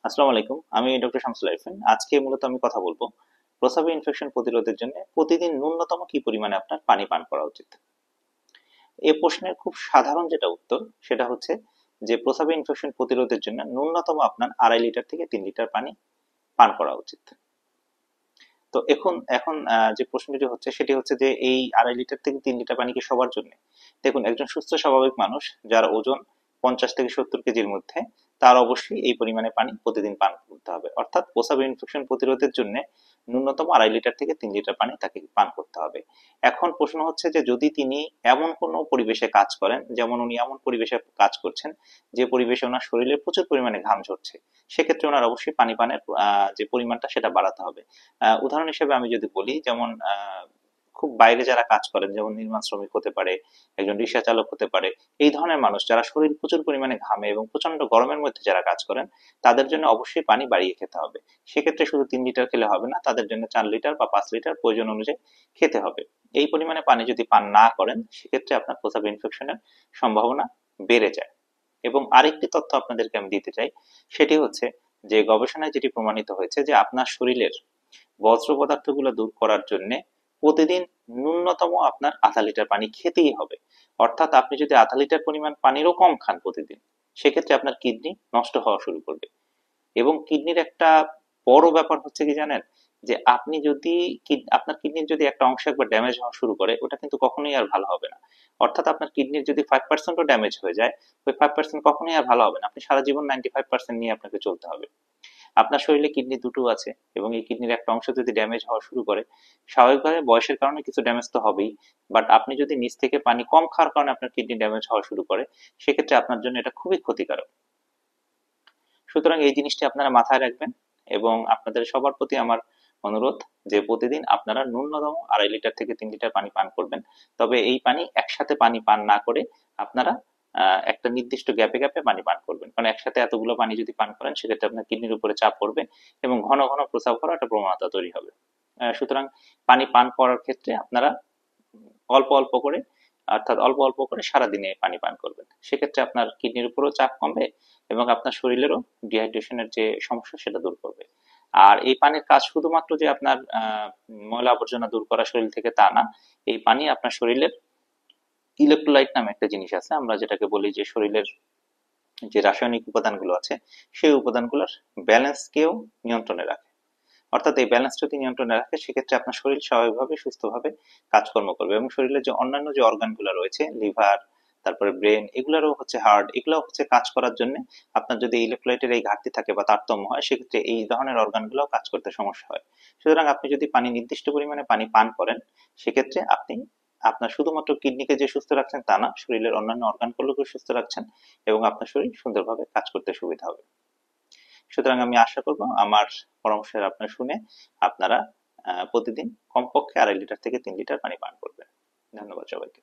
আসসালামু আলাইকুম। আমি ডক্টর শামসুল আরিফিন। আজকে মূলত আমি কথা বলবো প্রস্রাবের ইনফেকশন প্রতিরোধের জন্য প্রতিদিন ন্যূনতম কি পরিমাণে আপনার পানি পান করা উচিত। এই প্রশ্নের খুব সাধারণ যেটা উত্তর সেটা হচ্ছে যে প্রস্রাবের ইনফেকশন প্রতিরোধের জন্য ন্যূনতম আপনার 2.5 লিটার থেকে 3 লিটার পানি পান করা উচিত। তো এখন এখন যে প্রশ্নটি হচ্ছে সেটি হচ্ছে যে এই 2.5 লিটার থেকে 3 লিটার পানি কি সবার জন্য? দেখুন, একজন সুস্থ স্বাভাবিক মানুষ যার ওজন 50 থেকে 70 কেজির মধ্যে, তার অবশ্যই এই পরিমাণে পানি প্রতিদিন পান করতে হবে। অর্থাৎ প্রস্রাবের ইনফেকশন প্রতিরোধের জন্য ন্যূনতম 2.5 লিটার থেকে 3 লিটার পানি তাকে পান করতে হবে। এখন প্রশ্ন হচ্ছে যে যদি তিনি এমন কোনো পরিবেশে কাজ করেন, যেমন উনি এমন পরিবেশে কাজ করছেন যে পরিবেশে ওনার শরীরে প্রচুর পরিমাণে ঘাম ঝরছে, সেক্ষেত্রে ওনার অবশ্যই পানি পানের যে পরিমাণটা সেটা বাড়াতে হবে। উদাহরণ হিসেবে আমি যদি বলি, যেমন খুব বাইরে যারা কাজ করেন, যেমন নির্মাণ শ্রমিক হতে পারে, একজন রিক্সা চালক হতে পারে, এই ধরনের মানুষ যারা শরীর প্রচুর পরিমাণে ঘামে এবং প্রচন্ড গরমের মধ্যে যারা কাজ করেন, তাদের জন্য অবশ্যই পানি বাড়িয়ে খেতে হবে। সেক্ষেত্রে শুধু 3 লিটার খেলে হবে না, তাদের জন্য 4 লিটার বা 5 লিটার প্রয়োজন অনুযায়ী খেতে হবে। এই পরিমাণে পানি যদি পান না করেন, সেক্ষেত্রে আপনার প্রস্রাব ইনফেকশনের সম্ভাবনা বেড়ে যায়। এবং আরেকটি তথ্য আপনাদেরকে আমি দিতে চাই, সেটি হচ্ছে যে গবেষণায় যেটি প্রমাণিত হয়েছে যে আপনার শরীরের বজ্র পদার্থগুলো দূর করার জন্য প্রতিদিন ন্যূনতম আপনার 0.5 লিটার পানি খেতেই হবে। অর্থাৎ আপনি যদি 0.5 লিটার পরিমাণ পানিরও কম খান প্রতিদিন, সেক্ষেত্রে আপনার কিডনি নষ্ট হওয়া শুরু করবে। এবং কিডনির একটা বড় ব্যাপার হচ্ছে কি জানেন, যে আপনি যদি আপনার কিডনির যদি একটা অংশ একবার ড্যামেজ হওয়া শুরু করে, ওটা কিন্তু কখনোই আর ভালো হবে না। অর্থাৎ আপনার কিডনির যদি 5%ও ড্যামেজ হয়ে যায়, ওই 5% কখনোই আর ভালো হবে না। আপনি সারা জীবন 95% নিয়ে আপনাকে চলতে হবে। আপনার শরীরে কিডনি দুটো আছে এবং এই কিডনির একটা অংশ যদি ড্যামেজ হওয়া শুরু করে, স্বাভাবিকভাবে বয়সের কারণে কিছু ড্যামেজ তো হবেই, বাট আপনি যদি নিচ থেকে পানি কম খাওয়ার কারণে আপনার কিডনি ড্যামেজ হওয়া শুরু করে, সেক্ষেত্রে আপনার জন্য এটা খুবই ক্ষতিকারক। সুতরাং এই জিনিসটি আপনারা মাথায় রাখবেন। এবং আপনাদের সবার প্রতি আমার অনুরোধ যে প্রতিদিন আপনারা ন্যূনতম 2.5 লিটার থেকে 3 লিটার পানি পান করবেন। তবে এই পানি একসাথে পানি পান না করে আপনারা একটা নির্দিষ্ট গ্যাপে গ্যাপে পানি পান করবেন, কারণ একসাথে এতগুলো পানি যদি পান করেন, সেক্ষেত্রে আপনার কিডনির উপরে চাপ পড়বে এবং ঘন ঘন প্রস্রাব করার একটা প্রবণতা তৈরি হবে। সুতরাং পানি পান করার ক্ষেত্রে আপনারা অল্প অল্প করে, অর্থাৎ অল্প অল্প করে সারাদিনে পানি পান করবেন। সেক্ষেত্রে আপনার কিডনির উপরেও চাপ কমবে এবং আপনার শরীরেরও ডিহাইড্রেশনের যে সমস্যা সেটা দূর করবে। আর এই পানির কাজ শুধুমাত্র যে আপনার ময়লা আবর্জনা দূর করা শরীর থেকে, তা না। এই পানি আপনার শরীরের ইলেকট্রোলাইট নামে একটা জিনিস আছে, আমরা যেটাকে বলি যে শরীরের যে রাসায়নিক উপাদানগুলো আছে, সেই উপাদানগুলোর ব্যালেন্সকেও নিয়ন্ত্রণে রাখে। অর্থাৎ এই ব্যালেন্স যদি নিয়ন্ত্রণে রাখে, সেক্ষেত্রে আপনার শরীর স্বাভাবিকভাবে সুস্থভাবে কাজকর্ম করবে এবং শরীরের যে অন্যান্য যে অর্গানগুলো রয়েছে, লিভার, তারপরে ব্রেন, এগুলারও হচ্ছে হার্ট, এগুলো হচ্ছে কাজ করার জন্য। আপনার যদি ইলেকট্রোলাইটের এই ঘাটতি থাকে বা তারতম্য হয়, সেক্ষেত্রে এই ধরনের অর্গানগুলো কাজ করতে সমস্যা হয়। সুতরাং আপনি যদি পানি নির্দিষ্ট পরিমাণে পানি পান করেন, সেক্ষেত্রে আপনি আপনার শুধুমাত্র কিডনিকে যে সুস্থ রাখছেন তা না, শরীরের অন্যান্য অর্গানগুলোকেও সুস্থ রাখছেন এবং আপনার শরীর সুন্দরভাবে কাজ করতে সুবিধা হবে। সুতরাং আমি আশা করব আমার পরামর্শের আপনার শুনে আপনারা প্রতিদিন কমপক্ষে 2.5 লিটার থেকে 3 লিটার পানি পান করবেন। ধন্যবাদ সবাইকে।